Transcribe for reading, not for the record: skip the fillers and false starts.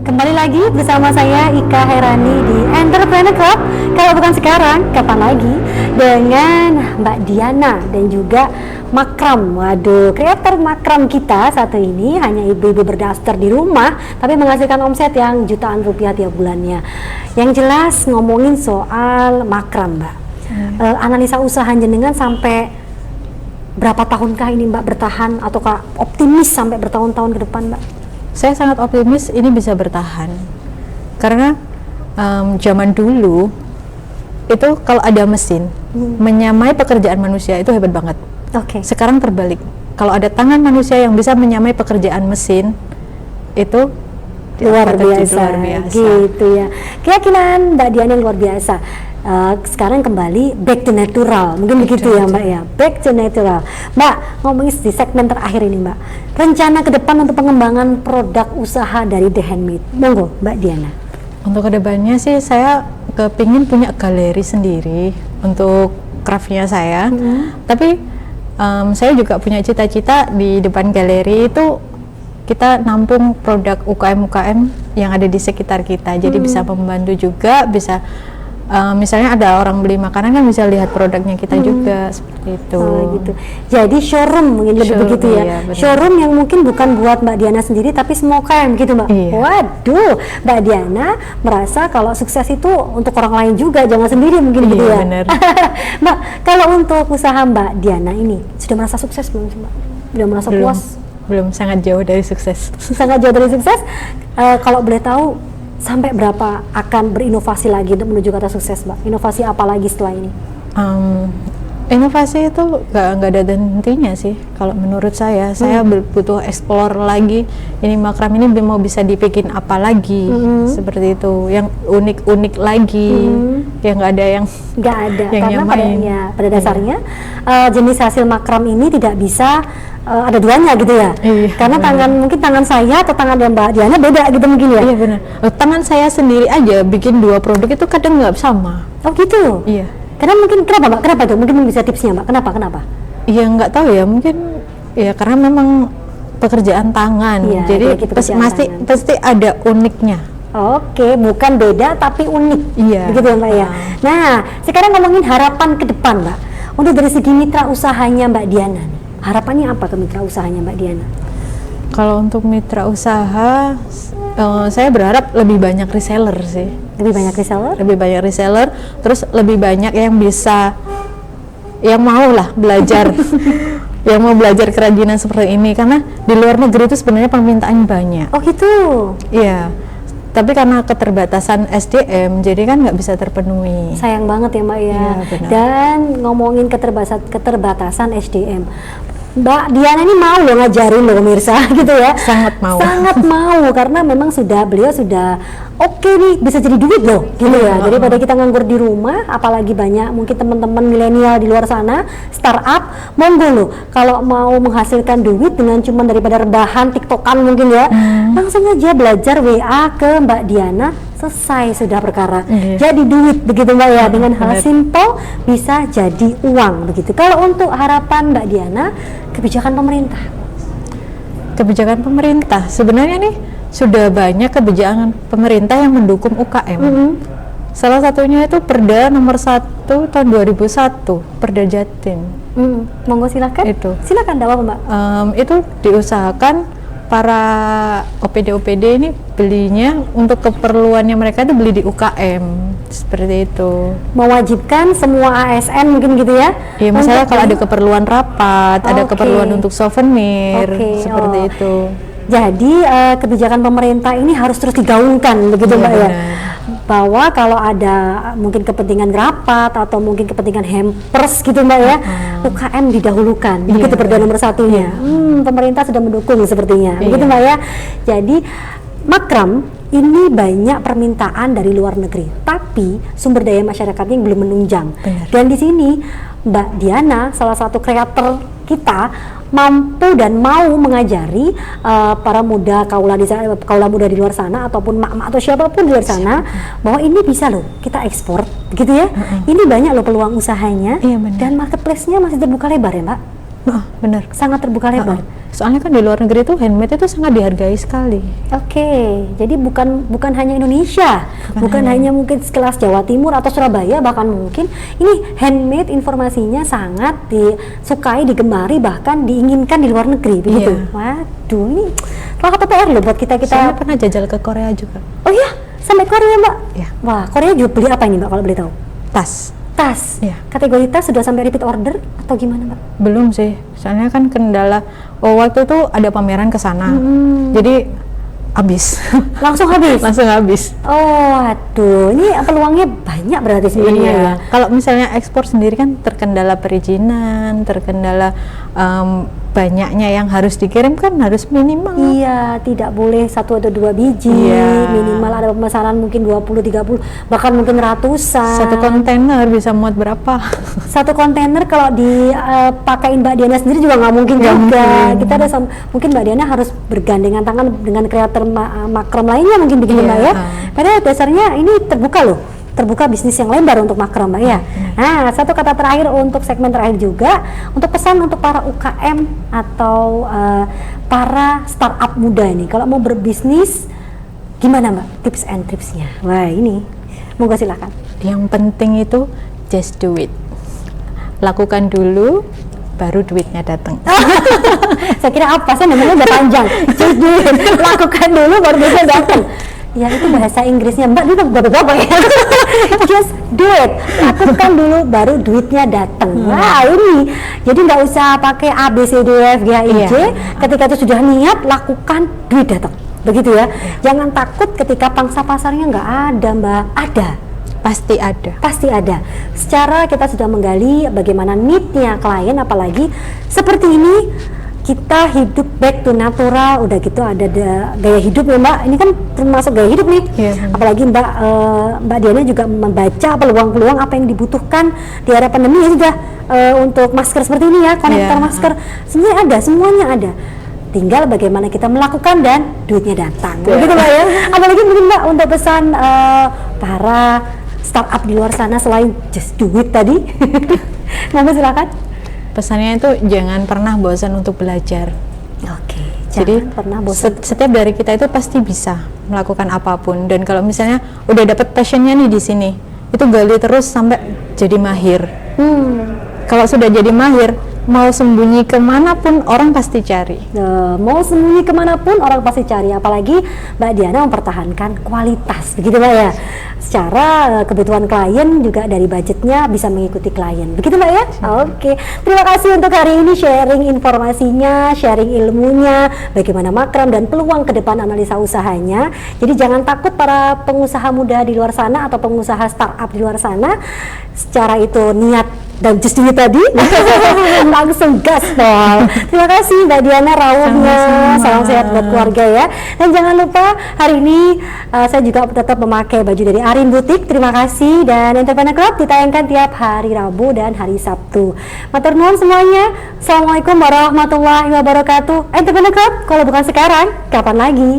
Kembali lagi bersama saya Ika Herani di Entrepreneur Club. Kalau bukan sekarang, kapan lagi? Dengan Mbak Diana dan juga Makram. Waduh, kreator Makram kita satu ini hanya ibu-ibu berdaster di rumah, tapi menghasilkan omset yang jutaan rupiah tiap bulannya. Yang jelas ngomongin soal Makram, Mbak. Analisa usaha jenengan sampai berapa tahunkah ini Mbak bertahan, ataukah optimis sampai bertahun-tahun ke depan, Mbak? Saya sangat optimis ini bisa bertahan karena zaman dulu itu kalau ada mesin menyamai pekerjaan manusia itu hebat banget. Sekarang terbalik, kalau ada tangan manusia yang bisa menyamai pekerjaan mesin itu luar biasa gitu ya. Keyakinan Mbak Diana yang luar biasa. Sekarang kembali back to natural, mungkin begitu ya Mbak ya, back to natural. Mbak, ngomongin di segmen terakhir ini Mbak, rencana ke depan untuk pengembangan produk usaha dari The Handmade, monggo Mbak Diana. Untuk kedepannya sih saya kepingin punya galeri sendiri untuk craftnya saya, tapi saya juga punya cita-cita di depan galeri itu kita nampung produk UKM-UKM yang ada di sekitar kita, jadi bisa membantu juga, bisa misalnya ada orang beli makanan kan bisa lihat produknya kita juga, seperti itu. Gitu. Jadi showroom mungkin lebih begitu ya. Iya, showroom yang mungkin bukan buat Mbak Diana sendiri tapi semua UKM gitu Mbak. Iya. Waduh, Mbak Diana merasa kalau sukses itu untuk orang lain juga, jangan sendiri mungkin gitu ya. Bener. Mbak, kalau untuk usaha Mbak Diana ini sudah merasa sukses belum Mbak? Sudah merasa puas? Belum, sangat jauh dari sukses. Sangat jauh dari sukses. Kalau boleh tahu, sampai berapa akan berinovasi lagi untuk menuju kata sukses, Mbak? Inovasi apa lagi setelah ini? Inovasi itu nggak ada hentinya sih. Kalau menurut saya butuh explore lagi. Ini Makram ini mau bisa dibikin apa lagi, seperti itu. Yang unik-unik lagi, yang nggak ada yang karena pada dasarnya jenis hasil Makram ini tidak bisa ada duanya gitu ya. Karena mungkin tangan saya atau tangan Mbak Diana beda gitu mungkin ya. Iya benar. Tangan saya sendiri aja bikin dua produk itu kadang nggak sama. Oh gitu. Iya. Karena mungkin kenapa Mbak? Kenapa itu? Mungkin bisa tipsnya Mbak. Kenapa? Iya nggak tahu ya. Mungkin ya karena memang pekerjaan tangan. Iya, jadi pasti ada uniknya. Oke, bukan beda tapi unik. Iya. Begitu ya Mbak ya. Nah, sekarang ngomongin harapan ke depan Mbak. Untuk dari segi mitra usahanya Mbak Diana, harapannya apa ke mitra usahanya Mbak Diana? Kalau untuk mitra usaha, saya berharap lebih banyak reseller sih. Lebih banyak reseller? Lebih banyak reseller, terus lebih banyak yang bisa, yang mau lah belajar, yang mau belajar kerajinan seperti ini. Karena di luar negeri itu sebenarnya permintaan banyak. Oh gitu? Iya. Tapi karena keterbatasan SDM, jadi kan nggak bisa terpenuhi. Sayang banget ya Mbak ya. Iya, benar. Dan ngomongin keterbatasan SDM, Mbak Diana ini mau loh ngajarin loh pemirsa gitu ya. Sangat mau. Sangat mau karena memang beliau sudah oke nih, bisa jadi duit loh gitu ya. Daripada kita nganggur di rumah, apalagi banyak mungkin teman-teman milenial di luar sana startup, monggo loh kalau mau menghasilkan duit dengan cuma daripada rebahan tiktokan mungkin ya, langsung aja belajar WA ke Mbak Diana, selesai sudah perkara. Jadi duit begitu Mbak ya, dengan hal simple bisa jadi uang begitu. Kalau untuk harapan Mbak Diana, kebijakan pemerintah sebenarnya nih sudah banyak kebijakan pemerintah yang mendukung UKM. Salah satunya itu Perda nomor 1 tahun 2001, Perda Jatim. Monggo silakan. Silakan dakwah Mbak. Itu diusahakan para OPD ini belinya untuk keperluannya mereka itu beli di UKM, seperti itu. Mewajibkan semua ASN mungkin gitu ya? Iya, misalnya kalau ada keperluan rapat, ada keperluan untuk souvenir, seperti itu. Jadi kebijakan pemerintah ini harus terus digaungkan begitu Mbak ya? Bahwa kalau ada mungkin kepentingan rapat atau mungkin kepentingan hampers gitu Mbak ya, UKM didahulukan, begitu Perda nomor 1-nya. Pemerintah sudah mendukung sepertinya, begitu Mbak ya. Jadi Makram ini banyak permintaan dari luar negeri, tapi sumber daya masyarakatnya yang belum menunjang. Dan di sini Mbak Diana, salah satu kreator kita, mampu dan mau mengajari para kaula muda di luar sana ataupun mak-mak atau siapapun di luar sana bahwa ini bisa loh kita ekspor, begitu ya. Ini banyak loh peluang usahanya, dan marketplace-nya masih terbuka lebar ya Mbak. Benar. Sangat terbuka lebar. Soalnya kan di luar negeri itu handmade itu sangat dihargai sekali. Oke, jadi bukan hanya Indonesia, bukan hanya mungkin sekelas Jawa Timur atau Surabaya, bahkan mungkin ini handmade informasinya sangat disukai, digemari, bahkan diinginkan di luar negeri, begitu. Iya. Waduh, ini salah satu PR loh buat kita. Saya pernah jajal ke Korea juga. Oh iya, sampai Korea Mbak? Iya. Wah, Korea juga beli apa ini Mbak kalau boleh tahu? Tas. Tas. Iya. Kategori tas sudah sampai repeat order atau gimana Mbak? Belum sih, soalnya kan kendala. Waktu itu ada pameran ke sana, jadi habis. Langsung habis? Langsung habis. Oh, aduh, ini peluangnya banyak berarti sebenarnya ya. Kalau misalnya ekspor sendiri kan terkendala perizinan, terkendala banyaknya yang harus dikirim kan harus minimal. Iya, tidak boleh 1 atau 2 biji, minimal ada pemesanan mungkin 20-30, bahkan mungkin ratusan. Satu kontainer bisa muat berapa? Satu kontainer kalau dipakein Mbak Diana sendiri juga nggak mungkin juga. Kita ada mungkin Mbak Diana harus bergandengan tangan dengan kreator makram lainnya mungkin begitu Mbak ya. Padahal dasarnya ini terbuka loh. Terbuka bisnis yang lebar untuk makram Mbak ya. Nah, satu kata terakhir untuk segmen terakhir juga, untuk pesan untuk para UKM atau para startup muda ini kalau mau berbisnis gimana Mbak tips and tripsnya? Wah ini monggo silakan. Yang penting itu just do it, lakukan dulu baru duitnya datang. Saya kira apa? Saya namanya udah panjang. Just do it, lakukan dulu baru duitnya datang. Ya itu bahasa Inggrisnya Mbak, itu bapak-bapak ya. Just do it, lakukan dulu baru duitnya datang. Wah ini, jadi nggak usah pakai A B C D E F G H I J. Ketika itu sudah niat, lakukan, duit datang. Begitu ya. Jangan takut ketika pangsa pasarnya nggak ada Mbak. Ada. Pasti ada. Pasti ada. Secara kita sudah menggali bagaimana need-nya klien, apalagi seperti ini. Kita hidup back to natural, udah gitu ada gaya hidup ya Mbak, ini kan termasuk gaya hidup nih. Apalagi Mbak Diana juga membaca peluang-peluang apa yang dibutuhkan di era pandemi ya sudah untuk masker seperti ini ya, konektor masker, semuanya ada. Tinggal bagaimana kita melakukan dan duitnya datang. Begitu Mbak ya. Apalagi mungkin Mbak untuk pesan para startup di luar sana selain just do it tadi. Monggo silakan. Pesannya itu jangan pernah bosan untuk belajar. Oke. Jadi pernah bosan. Setiap dari kita itu pasti bisa melakukan apapun, dan kalau misalnya udah dapet passionnya nih di sini, itu gali terus sampai jadi mahir. Kalau sudah jadi mahir, mau sembunyi kemanapun orang pasti cari. Mau sembunyi kemanapun orang pasti cari, apalagi Mbak Diana mempertahankan kualitas, begitu Mbak ya. Secara kebutuhan klien juga dari budgetnya bisa mengikuti klien, begitu Mbak ya. Oke, terima kasih untuk hari ini sharing informasinya, sharing ilmunya, bagaimana makram dan peluang ke depan analisa usahanya. Jadi jangan takut para pengusaha muda di luar sana atau pengusaha startup di luar sana, secara itu niat dan just do it tadi langsung gaspol. Terima kasih Mbak Diana rawuhnya, salam sehat buat keluarga ya. Dan jangan lupa hari ini saya juga tetap memakai baju dari Arin Butik. Terima kasih, dan Entrepreneur Club ditayangkan tiap hari Rabu dan hari Sabtu. Matur nuwun semuanya. Assalamualaikum warahmatullahi wabarakatuh. Entrepreneur Club, kalau bukan sekarang, kapan lagi?